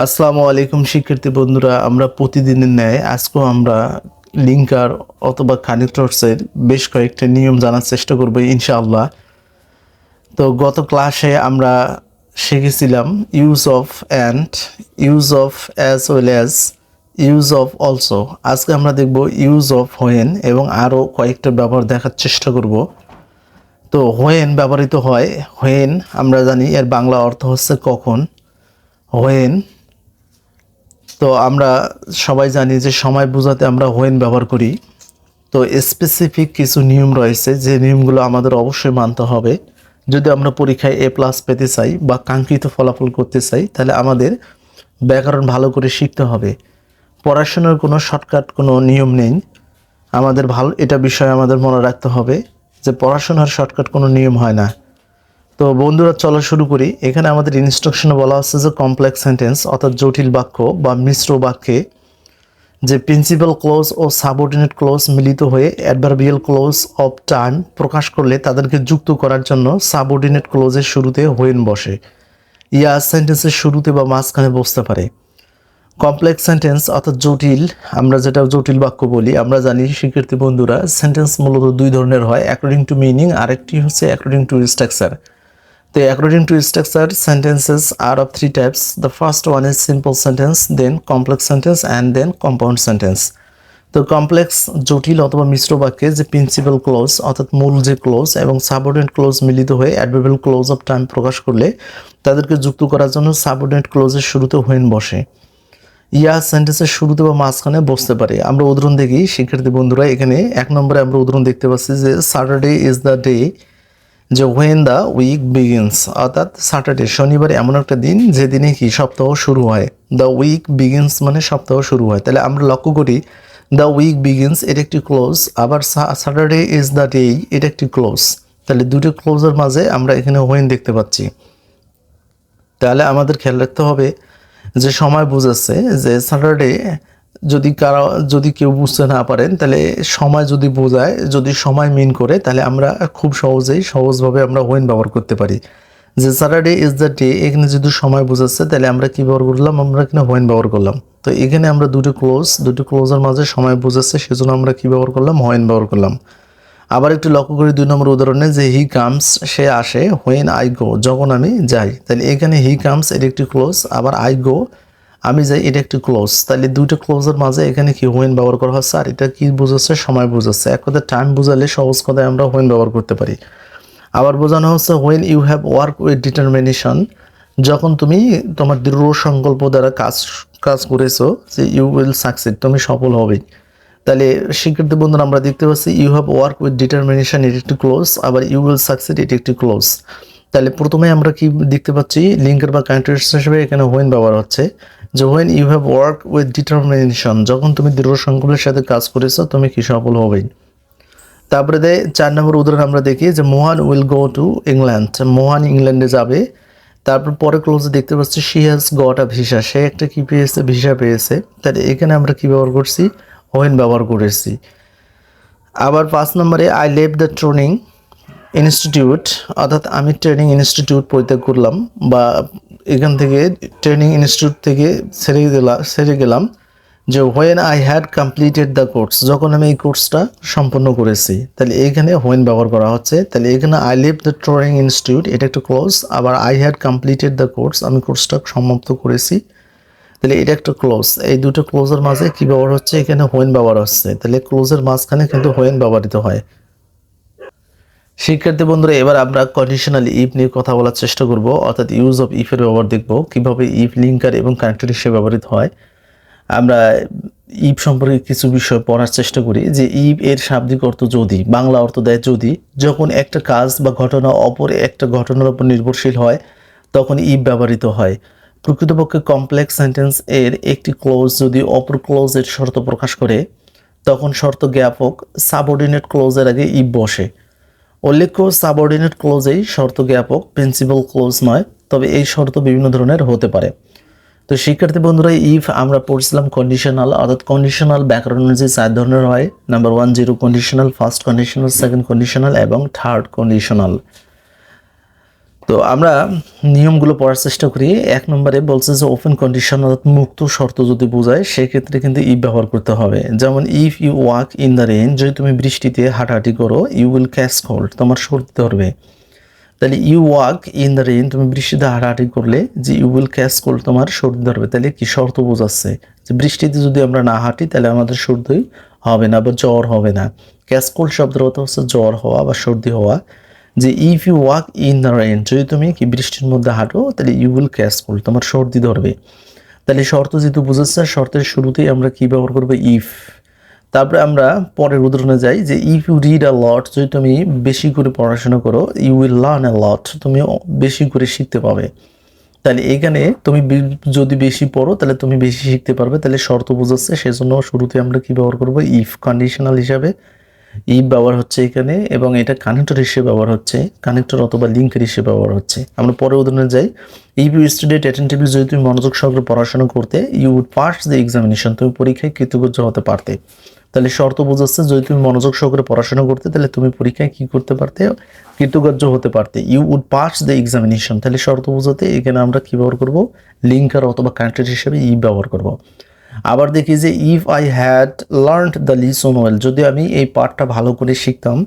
আসসালামু আলাইকুম শিক্ষার্থী বন্ধুরা, আমরা প্রতিদিনের ন্যায় আজকেও আমরা লিঙ্কার অথবা কানেক্টরসের বেশ কয়েকটা নিয়ম জানার চেষ্টা করব ইনশাআল্লাহ। তো গত ক্লাসে আমরা শিখেছিলাম use of and, use of as well as, use of also. আজকে আমরা দেখব ইউজ অফ হোয়েন এবং আরও কয়েকটা ব্যবহার দেখার চেষ্টা করব। তো হোয়েন ব্যবহৃত হয়, হোয়েন আমরা জানি এর বাংলা অর্থ হচ্ছে কখন। হোয়েন, তো আমরা সবাই জানি যে সময় বোঝাতে আমরা হোয়েন ব্যবহার করি। তো স্পেসিফিক কিছু নিয়ম রয়েছে যে নিয়মগুলো আমাদের অবশ্যই মানতে হবে যদি আমরা পরীক্ষায় A+ পেতে চাই বা কাঙ্ক্ষিত ফলাফল করতে চাই। তাহলে আমাদের ব্যাকরণ ভালো করে শিখতে হবে। পড়াশোনার কোনো শর্টকাট কোনো নিয়ম নেই, আমাদের ভালো এটা বিষয়ে আমাদের মনে রাখতে হবে যে পড়াশোনার শর্টকাট কোনো নিয়ম হয় না। তো বন্ধুরা চলো শুরু করি। এখানে আমাদের ইনস্ট্রাকশনে বলা হচ্ছে যে কমপ্লেক্স সেন্টেন্স অর্থাৎ জটিল বাক্য বা মিশ্র বাক্যে যে প্রিন্সিপাল ক্লোজ ও সাবঅর্ডিনেট ক্লোজ মিলিত হয়ে অ্যাডভার্বিয়াল ক্লোজ অফ টার্ম প্রকাশ করলে তাদেরকে যুক্ত করার জন্য সাবঅর্ডিনেট ক্লোজের শুরুতে হোয়েন বসে, ইয়া সেন্টেন্সের শুরুতে বা মাঝখানে বসতে পারে। কমপ্লেক্স সেন্টেন্স অর্থাৎ জটিল, আমরা যেটা জটিল বাক্য বলি, আমরা জানি শিক্ষার্থী বন্ধুরা সেন্টেন্স মূলত দুই ধরনের হয়, অ্যাকর্ডিং টু মিনিং, আরেকটি হচ্ছে according to structure. So according to structure, sentences are of three types. The first one is simple sentence, then complex sentence, and then compound sentence. তো কমপ্লেক্স জটিল অথবা মিশ্র বাক্যে যে প্রিন্সিপাল ক্লোজ অর্থাৎ মূল যে ক্লোজ এবং সাবঅর্ডিনেট ক্লোজ মিলিত হয়ে অ্যাডভার্বিয়াল ক্লোজ অফ টাইম প্রকাশ করলে তাদেরকে যুক্ত করার জন্য সাবঅর্ডিনেট ক্লোজের শুরুতে হোয়েন বসে, ইয়া সেন্টেন্সের শুরুতে বা মাঝখানে বসতে পারে। আমরা উদাহরণ দেখি শিক্ষার্থী বন্ধুরা। এখানে 1 নম্বরে আমরা উদাহরণ দেখতে পাচ্ছি যে স্যাটারডে ইজ দ্য ডে, যে হোয়েন দ্য উইক বিগিনস, অর্থাৎ স্যাটারডে শনিবার এমন একটা দিন যে দিনে কি সপ্তাহ শুরু হয়। দ্য উইক বিগিনস মানে সপ্তাহ শুরু হয়। তাহলে আমরা লক্ষ্য করি দ্য উইক বিগিনস এর একটি ক্লোজ, আবার স্যাটারডে ইজ দ্য ডে এটা একটি ক্লোজ। তাহলে দুটো ক্লোজের মাঝে আমরা এখানে হোয়েন দেখতে পাচ্ছি। তাহলে আমাদের খেয়াল রাখতে হবে যে সময় বুঝাচ্ছে যে স্যাটারডে, যদি কেউ বুঝতে না পারেন তাহলে সময় যদি বোঝায়, যদি সময় মিন করে, তাহলে আমরা খুব সহজভাবে আমরা হোয়েন ব্যবহার করতে পারি। যে স্যাটারডে ইজ দ্য ডে এখানে যদি সময় বোঝাচ্ছে তাহলে আমরা কী ব্যবহার করলাম, আমরা এখানে হোয়েন ব্যবহার করলাম। তো এখানে আমরা দুটো ক্লোজের মাঝে সময় বোঝাচ্ছে সেজন্য আমরা কী ব্যবহার করলাম, হোয়েন ব্যবহার করলাম। আবার একটু লক্ষ্য করি 2 নম্বর উদাহরণে যে হি কামস সে আসে, হোয়েন আই গো যখন আমি যাই। তাহলে এখানে হি কামস এর একটি ক্লোজ, আবার আই গো আমি যাই এটা একটি ক্লোজ। তাহলে দুইটা ক্লোজের মাঝে এখানে কি হোয়েন ব্যবহার করা হচ্ছে, আর এটা কি বোঝাচ্ছে, সময় বোঝাচ্ছে। এক কথায় টাইম বোঝালে সহজ কথায় আমরা হোয়েন ব্যবহার করতে পারি। আবার বোঝানো হচ্ছে when you have work with determination, যখন তুমি তোমার দৃঢ় সংকল্প দ্বারা কাজ করেছো যে ইউ উইল সাকসিড তুমি সফল হবে। তাহলে শিক্ষার্থী বন্ধুরা আমরা দেখতে পাচ্ছি you have work with determination এটি একটি ক্লোজ, আবার ইউ উইল সাকসিড এটি একটি ক্লোজ। তাহলে প্রথমে আমরা কি দেখতে পাচ্ছি, লিঙ্কের বা কানেক্টর হিসেবে এখানে হোয়েন ব্যবহার হচ্ছে। যে when you have work with determination, যখন তুমি দৃঢ় সংকল্পের সাথে কাজ করেছো তুমি কি সফল হবে। তারপরে 4 নম্বর উদাহরণ আমরা দেখি যে Mohan will go to England, Mohan ইংল্যান্ডে যাবে। তারপর পরে ক্লোজে দেখতে পাচ্ছি she has got a visa, সে একটা কি পেয়েছে, ভিসা পেয়েছে। তাহলে এখানে আমরা কি ব্যবহার করছি, হোয়েন ব্যবহার করেছি। আবার 5 নম্বরে I leave the training institute, অর্থাৎ আমি ট্রেনিং ইনস্টিটিউট পরিত্যাগ করলাম বা এখান থেকে ট্রেনিং ইনস্টিটিউট থেকে ছেড়ে গেলাম। যে when I had completed the course, যখন আমি এই কোর্সটা সম্পন্ন করেছি। তাহলে এখানে হোয়েন ব্যবহার করা হচ্ছে। তাহলে এখানে I leave the training institute এটা একটা ক্লোজ, আবার I had completed the course আমি কোর্সটা সমাপ্ত করেছি, তাহলে এটা একটা ক্লোজ। এই দুটো ক্লোজের মাঝে কি ব্যবহার হচ্ছে, এখানে হোয়েন ব্যবহার হচ্ছে। তাহলে ক্লোজের মাঝখানে কিন্তু হোয়েন ব্যবহৃত হয়। শিক্ষার্থী বন্ধুরা এবার আমরা কন্ডিশনাল ইফ নিয়ে কথা বলার চেষ্টা করব, অর্থাৎ ইউজ অফ ইফের ব্যবহার দেখব, কিভাবে ইফ লিঙ্কার এবং কানেক্টর হিসেবে ব্যবহৃত হয়। আমরা ইফ সম্পর্কে কিছু বিষয় পড়ার চেষ্টা করি। যে ইফ এর শাব্দিক অর্থ যদি, বাংলা অর্থ দেয় যদি। যখন একটা কাজ বা ঘটনা অপর একটা ঘটনার উপর নির্ভরশীল হয় তখন ইফ ব্যবহৃত হয়। প্রকৃতপক্ষে কমপ্লেক্স সেন্টেন্স এর একটি ক্লোজ যদি অপর ক্লোজের শর্ত প্রকাশ করে তখন শর্ত জ্ঞাপক সাবঅর্ডিনেট ক্লোজের আগে ইফ বসে। উল্লেখ্য সাবঅর্ডিনেট ক্লোজেই শর্ত জ্ঞাপক, প্রিন্সিপাল ক্লোজ নয়, তবে এই শর্ত বিভিন্ন ধরনের হতে পারে। তো শিক্ষার্থী বন্ধুরা ইফ আমরা পড়ছিলাম কন্ডিশনাল, অর্থাৎ কন্ডিশনাল ব্যাকরণ অনুযায়ী 4 ধরনের হয়। Number 1 zero conditional, first conditional, second conditional এবং থার্ড কন্ডিশনাল। তো আমরা নিয়মগুলো পড়ার চেষ্টা করি। 1 নম্বরে বলছে যে ওপেন কন্ডিশন অর্থাৎ মুক্ত শর্ত যদি বোঝায় সেক্ষেত্রে কিন্তু ইফ ব্যবহার করতে হবে। যেমন if you walk in the rain, যদি তুমি বৃষ্টিতে হাঁটাহাঁটি করো, ইউ উইল ক্যাচ কোল্ড, তোমার সর্দি ধরবে। তাহলে you walk in the rain, তুমি বৃষ্টিতে হাঁটাহাঁটি করলে যে ইউ উইল ক্যাচ কোল্ড, তোমার সর্দি ধরবে। তাহলে কি শর্ত বোঝাচ্ছে যে বৃষ্টিতে যদি আমরা না হাঁটি তাহলে আমাদের সর্দি হবে না বা জ্বর হবে না। ক্যাচ কোল্ড শব্দের অর্থ হচ্ছে জ্বর হওয়া বা সর্দি হওয়া। যে if you walk in the rain, যদি তুমি কি বৃষ্টির মধ্যে হাঁটো তাহলে ইউ উইল ক্যাচ কোল্ড, তোমার সর্দি ধরবে। তাহলে শর্ত যেহেতু বোঝাচ্ছে, শর্তের শুরুতেই আমরা কি ব্যবহার করবো? ইফ। তারপরে আমরা পরের উদাহরণে যাই যে ইফ ইউ রিড আ লট, যদি তুমি বেশি করে পড়াশোনা করো, ইউ উইল লার্ন আ লট, তুমি বেশি করে শিখতে পাবে। তাহলে এখানে তুমি যদি বেশি পড়ো তাহলে তুমি বেশি শিখতে পারবে, তাহলে শর্ত বোঝাচ্ছে, সেজন্য শুরুতে আমরা কি ব্যবহার করবো? ইফ। কন্ডিশনাল হিসাবে ইফ ব্যবহার হচ্ছে এখানে, এবং এটা কানেক্টর হিসেবে ব্যবহার হচ্ছে, কানেক্টর অথবা লিঙ্কের হিসেবে ব্যবহার হচ্ছে। আমরা পরের উদাহরণে যাই। ইফ ইউ স্টাডিড অ্যাটেন্টিভলি, যদি তুমি মনোযোগ সহকারে পড়াশোনা করতে, you would pass the examination, তুমি পরীক্ষায় কৃতকার্য হতে পারতে। তাহলে শর্ত বোঝাচ্ছে যদি তুমি মনোযোগ সহকারে পড়াশোনা করতে তাহলে তুমি পরীক্ষায় কি করতে পারতে? কৃতকার্য হতে পারতে। You would pass the examination, তাহলে শর্ত বোঝাতে এখানে আমরা কি ব্যবহার করব? লিঙ্কার অথবা কানেক্টর হিসেবে ইফ ব্যবহার করব। আবার দেখি যে if I had learned the lesson well, যদি আমি এই পাঠটা ভালো করে শিখতাম,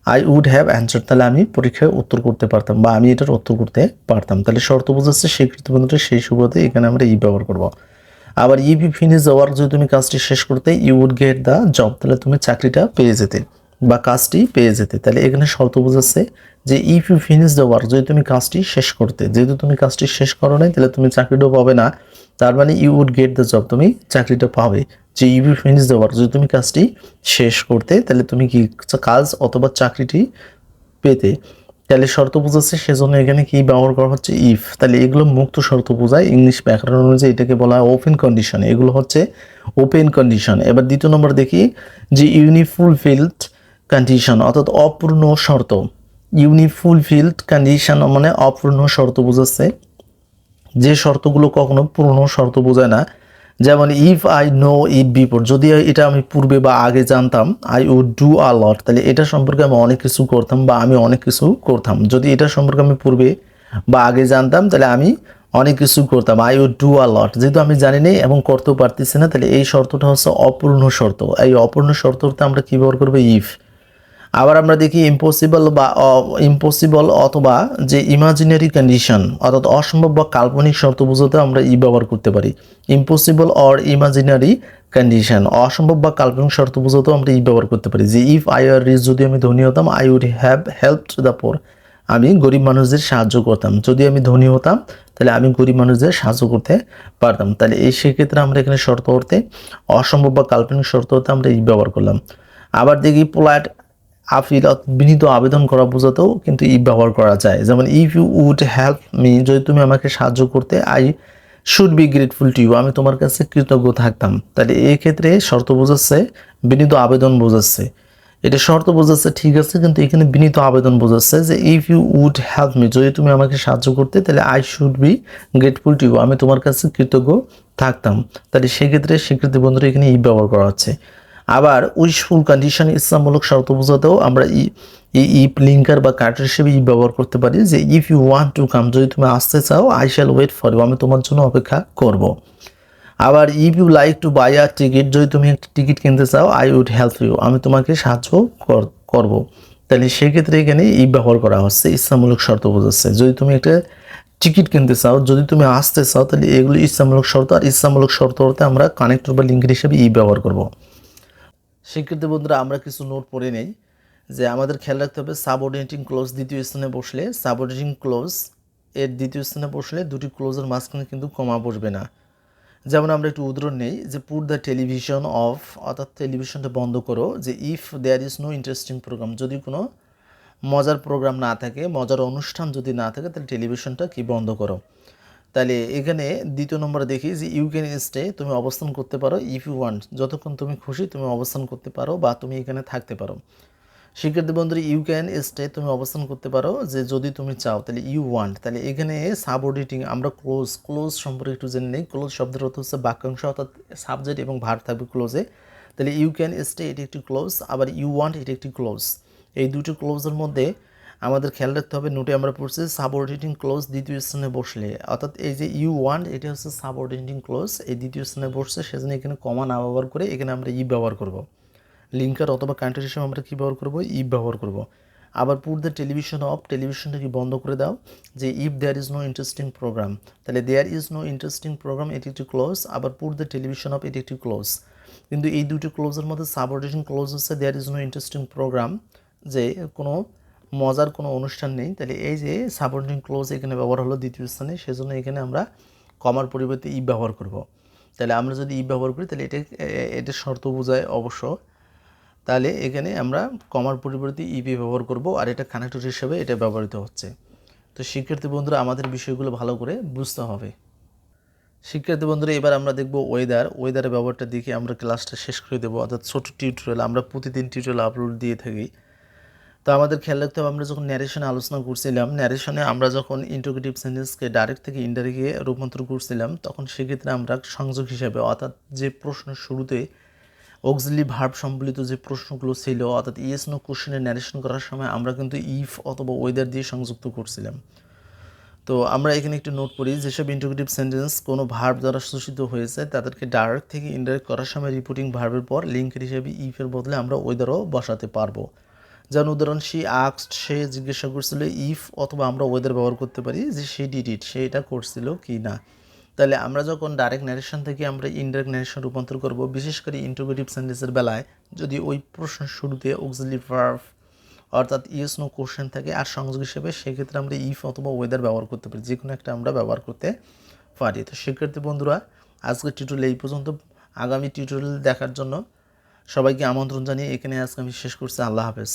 আই উড হ্যাভ অ্যান্সার, তাহলে আমি পরীক্ষায় উত্তর করতে পারতাম বা আমি এটার উত্তর করতে পারতাম। তাহলে শর্ত বোঝাচ্ছে স্বীকৃতি বন্ধুটা, সেই সুবাদে এখানে আমরা ই ব্যবহার করব। আবার if you finish the work, যদি তুমি কাজটি শেষ করতে, you would get the job, তাহলে তুমি চাকরিটা পেয়ে যেতে বা কাজটি পেয়ে যেতে। তাহলে এখানে শর্ত বোঝাচ্ছে যে if you finish the work, যদি তুমি কাজটি শেষ করতে, যেহেতু তুমি কাজটি শেষ করো নাই তাহলে তুমি চাকরিটাও পাবে না, তার মানে you would get the job, তুমি চাকরিটা পাবে। যে if you finish the work, যদি তুমি কাজটি শেষ করতে তাহলে তুমি কি কাজ অথবা চাকরিটি পেতে। তাহলে শর্ত বোঝাচ্ছে, সেজন্য এখানে কি ব্যবহার করা হচ্ছে? ইফ। তাহলে এগুলো মুক্ত শর্ত বোঝায়, ইংলিশ ব্যাকরণ অনুযায়ী এটাকে বলা হয় ওপেন কন্ডিশন, এগুলো হচ্ছে ওপেন কন্ডিশন। এবার দ্বিতীয় নম্বর দেখি যে ইউনিফুলফিলড কন্ডিশন অর্থাৎ অপূর্ণ শর্ত। ইউনিফুলফিলড কন্ডিশন মানে অপূর্ণ শর্ত বোঝাচ্ছে, যে শর্তগুলো কখনো পূর্ণ শর্ত বোঝায় না। যেমন if I know it before, যদি এটা আমি পূর্বে বা আগে জানতাম, আই উড ডু আ লট, তাহলে এটা সম্পর্কে আমি অনেক কিছু করতাম বা আমি অনেক কিছু করতাম। যদি এটা সম্পর্কে আমি পূর্বে বা আগে জানতাম তাহলে আমি অনেক কিছু করতাম, আই উড ডু আ লট। যেহেতু আমি জানি না এবং করতেও পারতেছি না, তাহলে এই শর্তটা হচ্ছে অপূর্ণ শর্ত। এই অপূর্ণ শর্ততে আমরা কী ব্যবহার করবো? ইফ। আবার আমরা দেখি ইম্পসিবল বা ইম্পসিবল অথবা যে ইমাজিনারি কন্ডিশন অর্থাৎ অসম্ভব বা কাল্পনিক শর্ত বোঝাতে আমরা ই ব্যবহার করতে পারি। ইম্পসিবল অর ইমাজিনারি কন্ডিশন, অসম্ভব বা কাল্পনিক শর্ত বোঝাতেও আমরা ই ব্যবহার করতে পারি। যে ইফ আই আর রিচ, যদি আমি ধনী হতাম, I would have helped the poor, আমি গরিব মানুষদের সাহায্য করতাম। যদি আমি ধনী হতাম তাহলে আমি গরিব মানুষদের সাহায্য করতে পারতাম। তাহলে এই সেক্ষেত্রে আমরা এখানে শর্ত করতে অসম্ভব বা কাল্পনিক শর্ত হতে আমরা ই ব্যবহার করলাম। আবার দেখি পোলাইট আপিল, বিনীত আবেদন করা বোঝাতেও কিন্তু ইফ ব্যবহার করা যায়। যেমন if you would help me, যদি তুমি আমাকে সাহায্য করতে, I should be grateful to you, আমি তোমার কাছে কৃতজ্ঞ থাকতাম। তাহলে এই ক্ষেত্রে শর্ত বোঝাচ্ছে, বিনীত আবেদন বোঝাচ্ছে, এটা শর্ত বোঝাচ্ছে ঠিক আছে, কিন্তু এখানে বিনীত আবেদন বোঝাচ্ছে যে if you would help me, যদি তুমি আমাকে সাহায্য করতে তাহলে I should be grateful to you, আমি তোমার কাছে কৃতজ্ঞ থাকতাম। তাহলে সেক্ষেত্রে স্বীকৃতি বন্ধুরা এখানে ইফ ব্যবহার করা হচ্ছে। আবার উইশফুল কন্ডিশন, ইচ্ছামূলক শর্ত বোঝাতেও আমরা ইফ লিঙ্কার বা কার্টার হিসেবে ইফ ব্যবহার করতে পারি। যে if you want to come, যদি তুমি আসতে চাও, I shall wait for you, আমি তোমার জন্য অপেক্ষা করব। আবার if you like to buy a ticket, যদি তুমি একটা টিকিট কিনতে চাও, আই উড হেল্প ইউ, আমি তোমাকে সাহায্য করব। তাহলে সেক্ষেত্রে এখানে ইফ ব্যবহার করা হচ্ছে, ইচ্ছামূলক শর্ত বোঝাচ্ছে। যদি তুমি একটা টিকিট কিনতে চাও, যদি তুমি আসতে চাও, তাহলে এগুলো ইচ্ছামূলক শর্ত। আর ইচ্ছামূলক শর্ত হতে আমরা কানেক্টর বা লিঙ্কের হিসেবে ইফ ব্যবহার করব। শিক্ষার্থী বন্ধুরা, আমরা কিছু নোট পড়ে নেই। যে আমাদের খেয়াল রাখতে হবে সাবঅর্ডিনেটিং ক্লোজ দ্বিতীয় স্থানে বসলে, সাবঅর্ডিনেটিং ক্লোজ এর দ্বিতীয় স্থানে বসলে দুটি ক্লোজের মাঝখানে কিন্তু কমা বসবে না। যেমন আমরা একটু উদাহরণ নেই যে পুট দ্য টেলিভিশন অফ, অর্থাৎ টেলিভিশনটা বন্ধ করো। যে if there is no interesting programme, যদি কোনো মজার প্রোগ্রাম না থাকে, মজার অনুষ্ঠান যদি না থাকে, তাহলে টেলিভিশনটা কি বন্ধ করো। তাহলে এখানে দ্বিতীয় নম্বরে দেখি যে ইউ ক্যান স্টে, তুমি অবস্থান করতে পারো, ইফ ইউ ওয়ান্ট, যতক্ষণ তুমি খুশি তুমি অবস্থান করতে পারো বা তুমি এখানে থাকতে পারো। শিক্ষার্থী বন্ধুরা, ইউ ক্যান স্টে, তুমি অবস্থান করতে পারো, যে যদি তুমি চাও। তাহলে ইউ ওয়ান্ট, তাহলে এখানে সাবঅর্ডিনেটিং আমরা ক্লোজ সম্পর্কে একটু জেনে নেই। ক্লোজ শব্দের অর্থ হচ্ছে বাক্যাংশ, অর্থাৎ সাবজেক্ট এবং ভার্ব থাকবে ক্লোজে। তাহলে ইউ ক্যান স্টে এটি একটি ক্লোজ, আবার ইউ ওয়ান্ট এটি একটি ক্লোজ। এই দুটি ক্লোজের মধ্যে আমাদের খেয়াল রাখতে হবে, নোটে আমরা পড়ছি সাবঅর্ডিনেটিং ক্লোজ দ্বিতীয় স্থানে বসলে, অর্থাৎ এই যে ইউ ওয়ান এটা হচ্ছে সাবঅর্ডিনেটিং ক্লোজ, এই দ্বিতীয় স্থানে বসছে, সেজন্য এখানে কমা না ব্যবহার করে এখানে আমরা ই ব্যবহার করব। লিঙ্কার অথবা কান্ট্রি হিসেবে আমরা কী ব্যবহার করব, ইফ ব্যবহার করব। আবার পুট দ্য টেলিভিশন অফ, টেলিভিশনটাকে বন্ধ করে দাও, যে if there is no interesting programme, তাহলে there is no interesting programme এটি একটি ক্লোজ, আবার পুট দ্য টেলিভিশন অফ এটি একটি ক্লোজ। কিন্তু এই দুটি ক্লোজের মধ্যে সাবঅর্ডিনেশন ক্লোজ হচ্ছে there is no interesting programme, যে কোনো মজার কোনো অনুষ্ঠান নেই, তাহলে এই যে সাবঅর্ডিনেটিং ক্লোজ এখানে ব্যবহার হলো দ্বিতীয় স্থানে, সেজন্য এখানে আমরা কমার পরিবর্তে ইফ ব্যবহার করব। তাহলে আমরা যদি ইফ ব্যবহার করি তাহলে এটা শর্ত বোঝায় অবশ্য, তাহলে এখানে আমরা কমার পরিবর্তে ইপি ব্যবহার করব, আর এটা কানেক্টর হিসেবে এটা ব্যবহৃত হচ্ছে। তো শিক্ষার্থী বন্ধুরা আমাদের বিষয়গুলো ভালো করে বুঝতে হবে। শিক্ষার্থী বন্ধুরা এবার আমরা দেখব ওয়েদারের ব্যবহারটা দেখে আমরা ক্লাসটা শেষ করে দেবো, অর্থাৎ ছোটো টিউটোরিয়াল, আমরা প্রতিদিন টিউটোরিয়াল আপলোড দিয়ে থাকি। তো আমাদের খেয়াল রাখতে হবে, আমরা যখন ন্যারেশনে আলোচনা করছিলাম, ন্যারেশনে আমরা যখন ইন্টারোগেটিভ সেন্টেন্সকে ডাইরেক্ট থেকে ইনডাইরেক্টে রূপান্তর করছিলাম, তখন সেক্ষেত্রে আমরা সংযোগ হিসাবে, অর্থাৎ যে প্রশ্নের শুরুতে অক্সিলারি ভার্ব সম্বলিত যে প্রশ্নগুলো ছিল, অর্থাৎ ইয়েস নো কোশ্চেনে ন্যারেশন করার সময় আমরা কিন্তু ইফ অথবা ওয়েদার দিয়ে সংযুক্ত করছিলাম। তো আমরা এখানে একটু নোট করি, যেসব ইন্টারোগেটিভ সেন্টেন্স কোনো ভার্ব দ্বারা সূচিত হয়েছে তাদেরকে ডাইরেক্ট থেকে ইনডাইরেক্ট করার সময় রিপোর্টিং ভার্বের পর লিঙ্কের হিসেবে ইফের বদলে আমরা ওয়েদারও বসাতে পারবো। যেমন উদাহরণ, সে আক্সড, সে জিজ্ঞাসা করছিল ইফ, অথবা আমরা ওয়েদার ব্যবহার করতে পারি যে সে ডিড ইট, সে এটা করছিল কি না। তাহলে আমরা যখন ডাইরেক্ট ন্যারেশন থেকে আমরা ইনডাইরেক্ট ন্যারেশন রূপান্তর করব, বিশেষ করে ইন্টারোগেটিভ সেন্টেন্সের বেলায় যদি ওই প্রশ্নের শুরুতে অক্সিলারি ভার্ব অর্থাৎ ইয়েস নো কোশ্চেন থাকে আর সংযোগ হিসেবে, সেক্ষেত্রে আমরা ইফ অথবা ওয়েদার ব্যবহার করতে পারি, যে কোনো একটা আমরা ব্যবহার করতে পারি। তো শিক্ষার্থী বন্ধুরা আজকের টিউটোরিয়াল এই পর্যন্ত। আগামী টিউটোরিয়াল দেখার জন্য সবাইকে আমন্ত্রণ জানিয়ে এখানে আজকে আমি শেষ করছি। আল্লাহ হাফেজ।